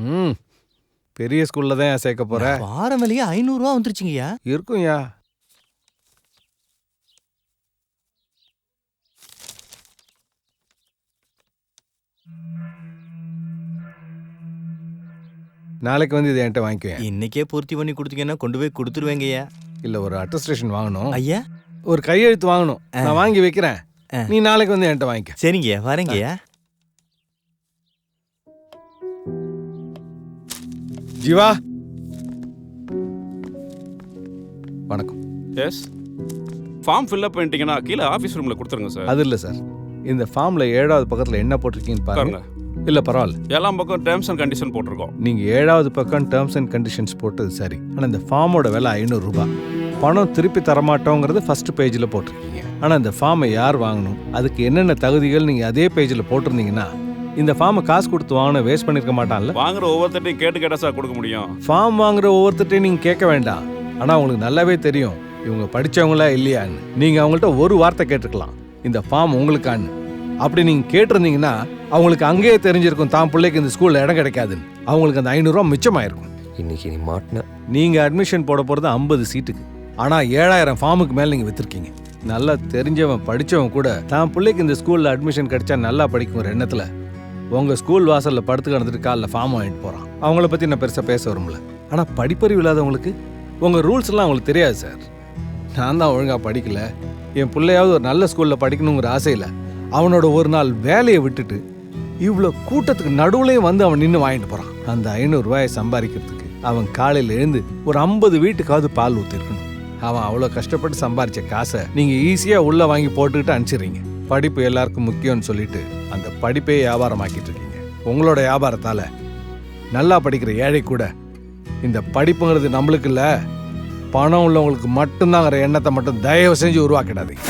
ம் பெரிய ஸ்கூல்ல தான் சேர்க்க போற. வாரம் வெளியே 500 ரூபா வந்துருச்சுங்கய்யா. இருக்கும்யா. நாளைக்கு வந்து இதை என்கிட்ட வாங்கிக்குவேன். இன்னைக்கே பூர்த்தி பண்ணி கொடுத்தீங்கன்னா கொண்டு போய் கொடுத்துருவேங்கய்யா. இல்லை, ஒரு அட்டஸ்டேஷன் வாங்கணும், ஐயா ஒரு கையெழுத்து வாங்கணும். நான் வாங்கி வைக்கிறேன், நீ நாளைக்கு வந்து என்கிட்ட வாங்கிக்க. சரிங்கய்யா, வரேங்கய்யா. ஜீவா, வணக்கம். எஸ், ஃபார்ம் ஃபில்அப் பண்ணிட்டீங்கன்னா கீழே ஆஃபீஸ் ரூமில் கொடுத்துருங்க சார். அது இல்லை சார், இந்த ஃபார்மில் 7வது பக்கத்தில் என்ன போட்டிருக்கீங்கன்னு பாருங்க. இல்லை பரவாயில்ல, எல்லாம் பக்கம் டேர்ம்ஸ் அண்ட் கண்டிஷன் போட்டிருக்கோம். நீங்கள் 7வது பக்கம் டேர்ம்ஸ் அண்ட் கண்டிஷன்ஸ் போட்டது சரி, ஆனால் இந்த ஃபார்மோட விலை 500 ரூபாய். பணம் திருப்பி தரமாட்டோங்கிறது ஃபர்ஸ்ட் பேஜில் போட்டிருக்கீங்க. ஆனால் இந்த ஃபார்மை யார் வாங்கணும், அதுக்கு என்னென்ன தகுதிகள் நீங்கள் அதே பேஜில் போட்டிருந்தீங்கன்னா இந்த ஃபார்மை காசு கொடுத்து வாங்கின வேஸ்ட் பண்ணியிருக்க மாட்டான்ல. வாங்குற ஒவ்வொருத்தையும் கேட்டா சார் கொடுக்க முடியும். ஃபார்ம் வாங்குற ஒவ்வொருத்தையும் நீங்கள் கேட்க வேண்டாம். ஆனால் உங்களுக்கு நல்லாவே தெரியும் இவங்க படித்தவங்களா இல்லையான்னு. நீங்கள் அவங்கள்ட்ட ஒரு வார்த்தை கேட்டுக்கலாம், இந்த ஃபார்ம் உங்களுக்கான்னு. அப்படி நீங்கள் கேட்டிருந்தீங்கன்னா அவங்களுக்கு அங்கேயே தெரிஞ்சிருக்கும் தான் பிள்ளைக்கு இந்த ஸ்கூலில் இடம் கிடைக்காதுன்னு. அவங்களுக்கு அந்த 500 ரூபா மிச்சமாயிருக்கும். இன்னைக்கு நீ மாட்டின. நீங்கள் அட்மிஷன் போட போகிறது 50 சீட்டுக்கு, ஆனால் 7000 ஃபார்முக்கு மேலே நீங்கள் விற்றுருக்கீங்க. நல்லா தெரிஞ்சவன் படித்தவன் கூட தான் பிள்ளைக்கு இந்த ஸ்கூலில் அட்மிஷன் கிடைச்சா நல்லா படிக்குங்கிற எண்ணத்தில் உங்கள் ஸ்கூல் வாசலில் படுத்து கிடந்துட்டு காலில் ஃபார்ம் வாங்கிட்டு போகிறான். அவங்கள பற்றி நான் பெருசாக பேச வரும்ல. ஆனால் படிப்பறிவு இல்லாதவங்களுக்கு உங்கள் ரூல்ஸ்லாம் அவங்களுக்கு தெரியாது சார். நான் தான் ஒழுங்காக படிக்கல, என் பிள்ளையாவது ஒரு நல்ல ஸ்கூலில் படிக்கணுங்கிற ஆசையில் அவனோட ஒரு நாள் வேலையை விட்டுட்டு இவ்வளோ கூட்டத்துக்கு நடுவுலையும் வந்து அவன் நின்று வாங்கிட்டு போகிறான். அந்த 500 ரூபாயை சம்பாதிக்கிறதுக்கு அவன் காலையில் எழுந்து ஒரு 50 வீட்டுக்காவது பால் ஊற்றிருக்கணும். அவன் அவ்வளோ கஷ்டப்பட்டு சம்பாதிச்ச காசை நீங்கள் ஈஸியாக உள்ளே வாங்கி போட்டுக்கிட்டு அனுப்பிச்சிடுறீங்க. படிப்பு எல்லாருக்கும் முக்கியம்னு சொல்லிட்டு அந்த படிப்பே வியாபாரமாக்கிட்டு இருக்கீங்க. உங்களோட வியாபாரத்தால் நல்லா படிக்கிற ஏழை கூட இந்த படிப்புங்கிறது நம்மளுக்கு இல்லை, பணம் உள்ளவங்களுக்கு மட்டும்தாங்கிற எண்ணத்தை மட்டும் தயவு செஞ்சு உருவாக்கிடாதீங்க.